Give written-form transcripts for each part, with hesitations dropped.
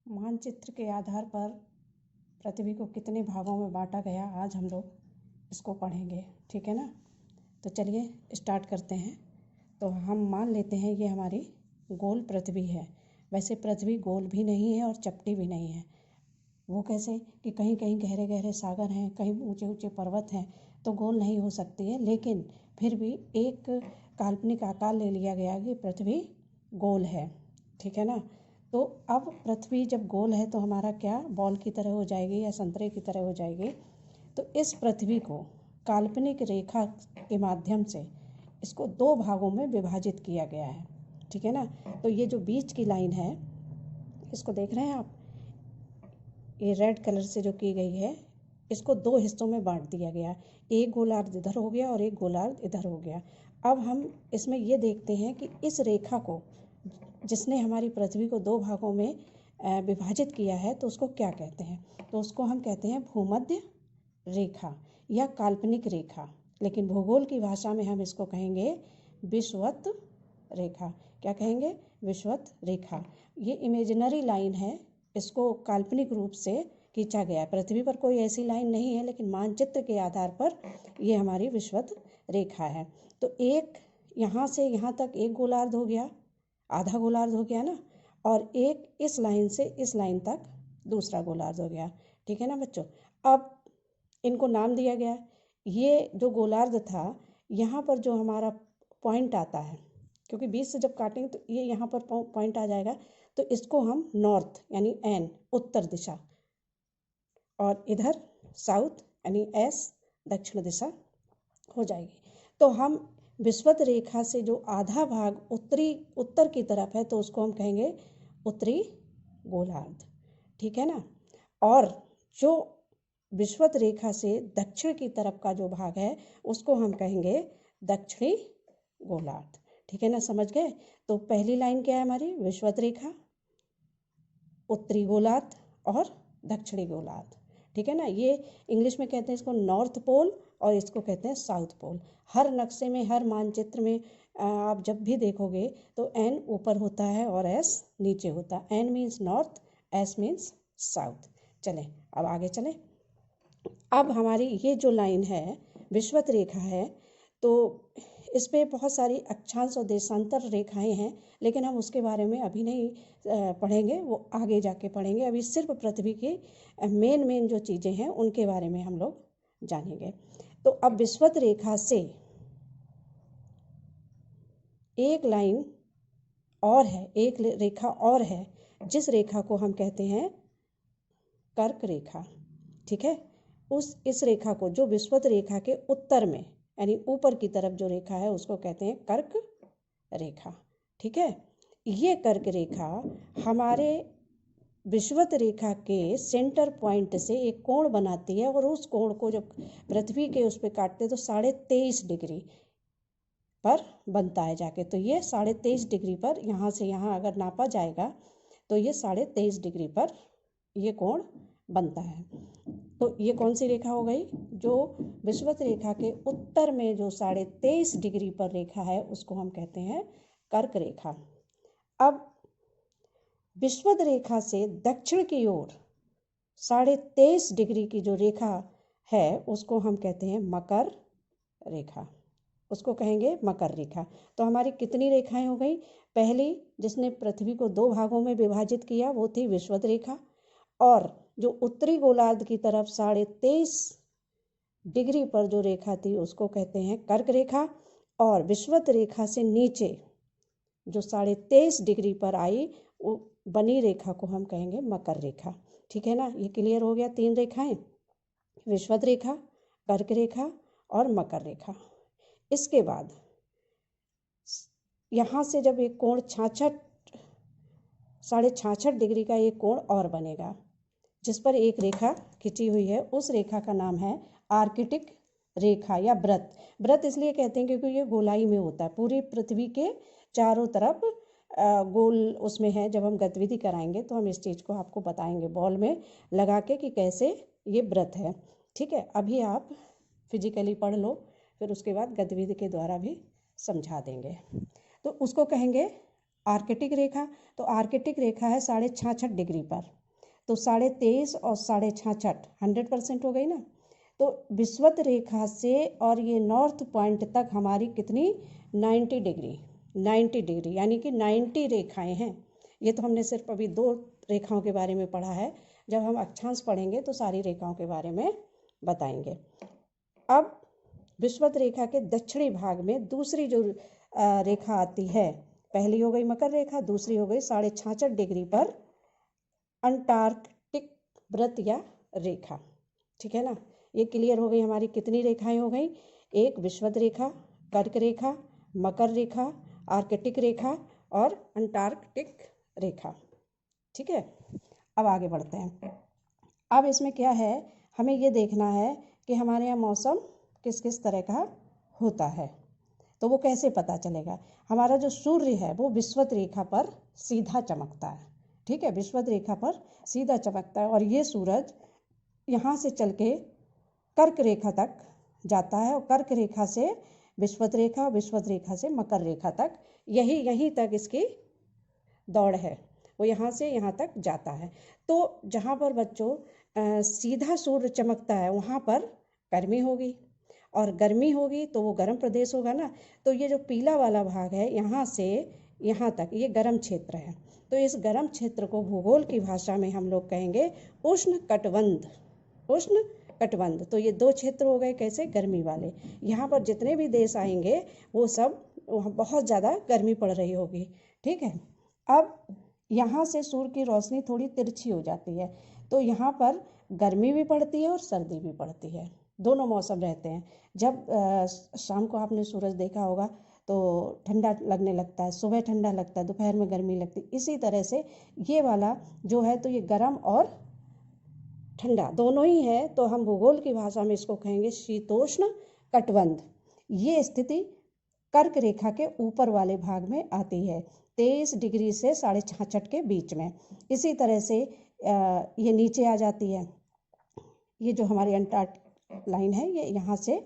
मानचित्र के आधार पर पृथ्वी को कितने भागों में बांटा गया, आज हम लोग इसको पढ़ेंगे। ठीक है ना। तो चलिए स्टार्ट करते हैं। तो हम मान लेते हैं ये हमारी गोल पृथ्वी है। वैसे पृथ्वी गोल भी नहीं है और चपटी भी नहीं है। वो कैसे कि कहीं कहीं गहरे गहरे सागर हैं, कहीं ऊंचे ऊंचे पर्वत हैं, तो गोल नहीं हो सकती है। लेकिन फिर भी एक काल्पनिक आकार ले लिया गया कि पृथ्वी गोल है। ठीक है ना। तो अब पृथ्वी जब गोल है तो हमारा क्या बॉल की तरह हो जाएगी या संतरे की तरह हो जाएगी। तो इस पृथ्वी को काल्पनिक रेखा के माध्यम से इसको दो भागों में विभाजित किया गया है। ठीक है ना। तो ये जो बीच की लाइन है, इसको देख रहे हैं आप, ये रेड कलर से जो की गई है, इसको दो हिस्सों में बांट दिया गया। एक गोलार्ध इधर हो गया और एक गोलार्ध इधर हो गया। अब हम इसमें ये देखते हैं कि इस रेखा को, जिसने हमारी पृथ्वी को दो भागों में विभाजित किया है, तो उसको क्या कहते हैं। तो उसको हम कहते हैं भूमध्य रेखा या काल्पनिक रेखा। लेकिन भूगोल की भाषा में हम इसको कहेंगे विषुवत रेखा। क्या कहेंगे? विषुवत रेखा। ये इमेजिनरी लाइन है, इसको काल्पनिक रूप से खींचा गया है। पृथ्वी पर कोई ऐसी लाइन नहीं है, लेकिन मानचित्र के आधार पर ये हमारी विषुवत रेखा है। तो एक यहाँ से यहाँ तक एक गोलार्ध हो गया, आधा गोलार्ध हो गया ना, और एक इस लाइन से इस लाइन तक दूसरा गोलार्ध हो गया। ठीक है ना बच्चों। अब इनको नाम दिया गया। ये जो गोलार्ध था, यहाँ पर जो हमारा पॉइंट आता है, क्योंकि बीच से जब काटेंगे तो ये यहाँ पर पॉइंट आ जाएगा, तो इसको हम नॉर्थ यानी एन उत्तर दिशा, और इधर साउथ यानी एस दक्षिण दिशा हो जाएगी। तो हम विषुवत रेखा से जो आधा भाग उत्तर की तरफ है, तो उसको हम कहेंगे उत्तरी गोलार्ध। ठीक है ना। और जो विषुवत रेखा से दक्षिण की तरफ का जो भाग है, उसको हम कहेंगे दक्षिणी गोलार्ध। ठीक है ना, समझ गए। तो पहली लाइन क्या है हमारी? विषुवत रेखा, उत्तरी गोलार्ध और दक्षिणी गोलार्ध। ठीक है ना। ये इंग्लिश में कहते हैं इसको नॉर्थ पोल और इसको कहते हैं साउथ पोल। हर नक्शे में, हर मानचित्र में आप जब भी देखोगे तो एन ऊपर होता है और एस नीचे होता है। N means north, S means south. चलें अब आगे चलें। अब हमारी ये जो लाइन है विषुवत रेखा है, तो इस पर बहुत सारी अक्षांश और देशांतर रेखाएं हैं, लेकिन हम उसके बारे में अभी नहीं पढ़ेंगे, वो आगे जाके पढ़ेंगे। अभी सिर्फ पृथ्वी की मेन जो चीज़ें हैं उनके बारे में हम लोग जानेंगे। तो अब विषुवत रेखा से एक लाइन और है, एक रेखा और है, जिस रेखा को हम कहते हैं कर्क रेखा। ठीक है। इस रेखा को, जो विषुवत रेखा के उत्तर में यानी ऊपर की तरफ जो रेखा है, उसको कहते हैं कर्क रेखा। ठीक है। ये कर्क रेखा हमारे विषुवत रेखा के सेंटर पॉइंट से एक कोण बनाती है, और उस कोण को जब पृथ्वी के उस पर काटते तो 23.5 डिग्री पर बनता है जाके। तो ये 23.5 डिग्री पर, यहाँ से यहाँ अगर नापा जाएगा तो ये 23.5 डिग्री पर ये कोण बनता है। तो ये कौन सी रेखा हो गई? जो विषुवत रेखा के उत्तर में जो 23.5 डिग्री पर रेखा है, उसको हम कहते हैं कर्क रेखा। अब विषुवत रेखा से दक्षिण की ओर 23.5 डिग्री की जो रेखा है, उसको हम कहते हैं मकर रेखा। उसको कहेंगे मकर रेखा। तो हमारी कितनी रेखाएं हो गई? पहली, जिसने पृथ्वी को दो भागों में विभाजित किया, वो थी विषुवत रेखा। और जो उत्तरी गोलार्ध की तरफ 23.5 डिग्री पर जो रेखा थी, उसको कहते हैं कर्क रेखा। और विषुवत रेखा से नीचे जो 23.5 डिग्री पर आई, वो बनी रेखा को हम कहेंगे मकर रेखा। ठीक है ना। ये क्लियर हो गया, तीन रेखाएं, विषुवत रेखा, कर्क रेखा और मकर रेखा। इसके बाद यहाँ से जब एक कोण 66.5 डिग्री का एक कोण और बनेगा, जिस पर एक रेखा खिंची हुई है, उस रेखा का नाम है आर्कटिक रेखा या व्रत। व्रत इसलिए कहते हैं क्योंकि ये गोलाई में होता है, पूरी पृथ्वी के चारों तरफ गोल उसमें है। जब हम गतिविधि कराएंगे तो हम इस चीज़ को आपको बताएंगे बॉल में लगा के कि कैसे ये व्रत है। ठीक है। अभी आप फिजिकली पढ़ लो, फिर उसके बाद गतिविधि के द्वारा भी समझा देंगे। तो उसको कहेंगे आर्कटिक रेखा, तो आर्कटिक रेखा है 66.5 डिग्री पर, तो 23.5 और 66.5 100% हो गई ना। तो विषुवत रेखा से और ये नॉर्थ पॉइंट तक हमारी कितनी 90 डिग्री, 90 डिग्री यानी कि 90 रेखाएं हैं। ये तो हमने सिर्फ अभी 2 रेखाओं के बारे में पढ़ा है, जब हम अक्षांश पढ़ेंगे तो सारी रेखाओं के बारे में बताएंगे। अब विषुवत रेखा के दक्षिणी भाग में दूसरी जो रेखा आती है, पहली हो गई मकर रेखा, दूसरी हो गई 66.5 डिग्री पर अंटार्कटिक वृत्त या रेखा। ठीक है ना, ये क्लियर हो गई हमारी कितनी रेखाएं हो गई, एक विषुवत रेखा, कर्क रेखा, मकर रेखा, आर्कटिक रेखा और अंटार्कटिक रेखा। ठीक है, अब आगे बढ़ते हैं। अब इसमें क्या है, हमें ये देखना है कि हमारे यहाँ मौसम किस किस तरह का होता है। तो वो कैसे पता चलेगा, हमारा जो सूर्य है वो विषुवत रेखा पर सीधा चमकता है। ठीक है, विषुवत रेखा पर सीधा चमकता है और ये सूरज यहाँ से चल के कर्क रेखा तक जाता है और कर्क रेखा से विषुवत रेखा, विषुवत रेखा से मकर रेखा तक, यहीं तक इसकी दौड़ है, वो यहाँ से यहाँ तक जाता है। तो जहाँ पर बच्चों सीधा सूर्य चमकता है वहाँ पर गर्मी होगी, और गर्मी होगी तो वो गर्म प्रदेश होगा ना। तो ये जो पीला वाला भाग है यहाँ से यहाँ तक, ये गर्म क्षेत्र है। तो इस गर्म क्षेत्र को भूगोल की भाषा में हम लोग कहेंगे उष्ण कटिबंध, उष्ण कटिबंध। तो ये 2 क्षेत्र हो गए कैसे, गर्मी वाले। यहाँ पर जितने भी देश आएंगे वो सब बहुत ज़्यादा गर्मी पड़ रही होगी। ठीक है, अब यहाँ से सूर्य की रोशनी थोड़ी तिरछी हो जाती है, तो यहाँ पर गर्मी भी पड़ती है और सर्दी भी पड़ती है, दोनों मौसम रहते हैं। जब शाम को आपने सूरज देखा होगा तो ठंडा लगने लगता है, सुबह ठंडा लगता है, दोपहर में गर्मी लगती है। इसी तरह से ये वाला जो है तो ये गर्म और ठंडा दोनों ही है, तो हम भूगोल की भाषा में इसको कहेंगे शीतोष्ण कटिबंध। ये स्थिति कर्क रेखा के ऊपर वाले भाग में आती है, 23 डिग्री से 66.5 के बीच में। इसी तरह से ये नीचे आ जाती है, ये जो हमारी अंटार्कटिक लाइन है ये यहाँ से,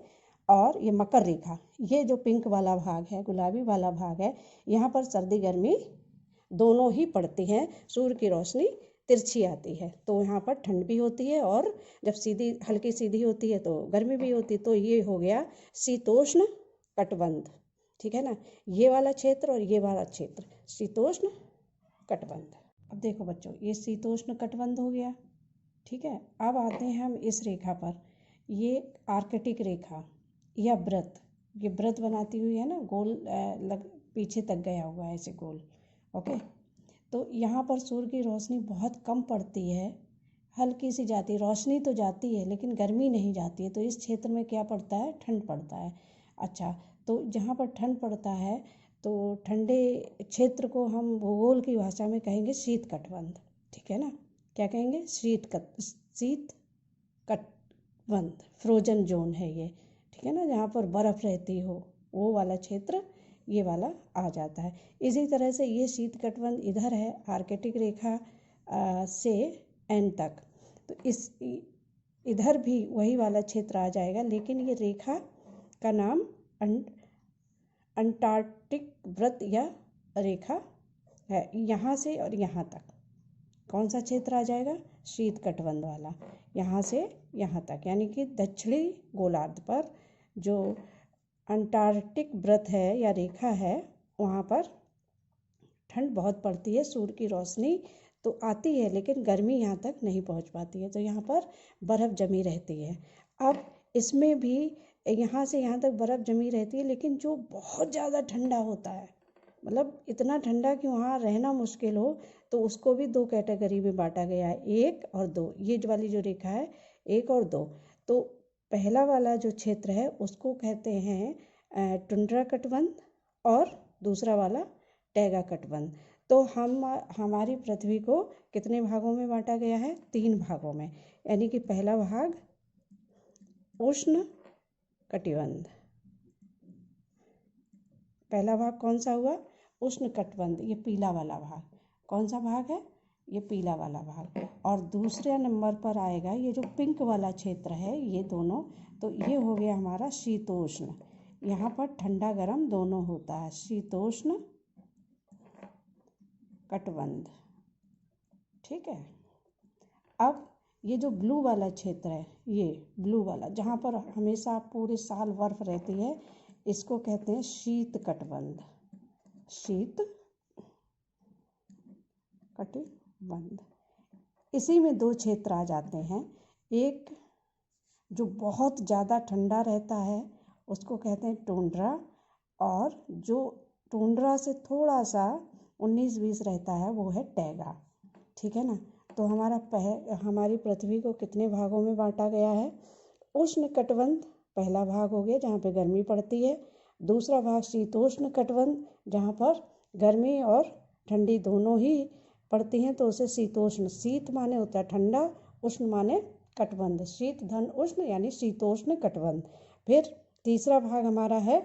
और ये मकर रेखा, ये जो पिंक वाला भाग है, गुलाबी वाला भाग है, यहाँ पर सर्दी गर्मी दोनों ही पड़ती हैं। सूर्य की रोशनी तिरछी आती है तो यहाँ पर ठंड भी होती है, और जब सीधी हल्की सीधी होती है तो गर्मी भी होती है। तो ये हो गया शीतोष्ण कटिबंध। ठीक है ना, ये वाला क्षेत्र और ये वाला क्षेत्र शीतोष्ण कटिबंध। अब देखो बच्चों, ये शीतोष्ण कटिबंध हो गया। ठीक है, अब आते हैं हम इस रेखा पर, ये आर्कटिक रेखा या व्रत, ये व्रत बनाती हुई है ना, गोल पीछे तक गया हुआ है ऐसे गोल। ओके, तो यहाँ पर सूर्य की रोशनी बहुत कम पड़ती है, हल्की सी जाती है, रोशनी तो जाती है लेकिन गर्मी नहीं जाती है। तो इस क्षेत्र में क्या पड़ता है, ठंड पड़ता है। अच्छा, तो जहाँ पर ठंड पड़ता है तो ठंडे क्षेत्र को हम भूगोल की भाषा में कहेंगे शीत कटिबंध। ठीक है ना, क्या कहेंगे, शीत कटिबंध, फ्रोजन जोन है ये। ठीक है ना, जहाँ पर बर्फ़ रहती हो वो वाला क्षेत्र ये वाला आ जाता है। इसी तरह से ये शीत कटिबंध इधर है आर्कटिक रेखा से एन तक, तो इस इधर भी वही वाला क्षेत्र आ जाएगा, लेकिन ये रेखा का नाम अंटार्कटिक वृत्त या रेखा है। यहाँ से और यहाँ तक कौन सा क्षेत्र आ जाएगा, शीत कटिबंध वाला, यहाँ से यहाँ तक, यानी कि दक्षिणी गोलार्ध पर जो अंटार्कटिक वृत्त है या रेखा है वहाँ पर ठंड बहुत पड़ती है, सूर्य की रोशनी तो आती है लेकिन गर्मी यहाँ तक नहीं पहुँच पाती है, तो यहाँ पर बर्फ़ जमी रहती है। अब इसमें भी यहाँ से यहाँ तक बर्फ़ जमी रहती है, लेकिन जो बहुत ज़्यादा ठंडा होता है, मतलब इतना ठंडा कि वहाँ रहना मुश्किल हो, तो उसको भी 2 कैटेगरी में बांटा गया है, 1 और 2। ये वाली जो रेखा है 1 और 2। तो पहला वाला जो क्षेत्र है उसको कहते हैं टुंड्रा कटिबंध और दूसरा वाला टैगा कटिबंध। तो हमारी पृथ्वी को कितने भागों में बांटा गया है, 3 भागों में, यानी कि पहला भाग उष्ण कटिबंध, पहला भाग कौन सा हुआ, उष्ण कटिबंध, ये पीला वाला भाग। कौन सा भाग है, ये पीला वाला भाग। और दूसरे नंबर पर आएगा ये जो पिंक वाला क्षेत्र है, ये दोनों, तो ये हो गया हमारा शीतोष्ण। यहाँ पर ठंडा गर्म दोनों होता है, शीतोष्ण कटबंध। ठीक है, अब ये जो ब्लू वाला क्षेत्र है, ये ब्लू वाला जहाँ पर हमेशा पूरे साल बर्फ रहती है, इसको कहते हैं शीत कटबंध। शीत कटिबंध। इसी में दो क्षेत्र आ जाते हैं, एक जो बहुत ज़्यादा ठंडा रहता है उसको कहते हैं टुंड्रा, और जो टुंड्रा से थोड़ा सा 19-20 रहता है वो है टैगा। ठीक है ना। तो हमारी पृथ्वी को कितने भागों में बांटा गया है? उष्ण कटिबंध पहला भाग हो गया जहाँ पे गर्मी पड़ती है, दूसरा भाग शीतोष्ण कटिबंध जहाँ पर गर्मी और ठंडी दोनों ही पड़ती हैं, तो उसे शीतोष्ण, शीत माने होता है ठंडा, उष्ण माने कटिबंध, शीत धन उष्ण यानी शीतोष्ण कटिबंध। फिर तीसरा भाग हमारा है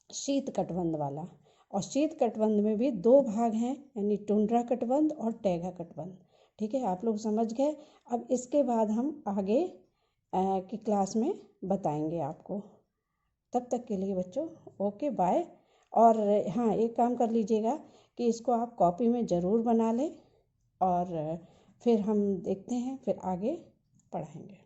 शीत कटिबंध वाला, और शीत कटिबंध में भी दो भाग हैं, यानी टुंड्रा कटिबंध और टैगा कटिबंध। ठीक है, आप लोग समझ गए। अब इसके बाद हम आगे की क्लास में बताएंगे आपको। तब तक के लिए बच्चों ओके बाय। और हाँ, एक काम कर लीजिएगा कि इसको आप कॉपी में ज़रूर बना लें, और फिर हम देखते हैं, फिर आगे पढ़ाएंगे।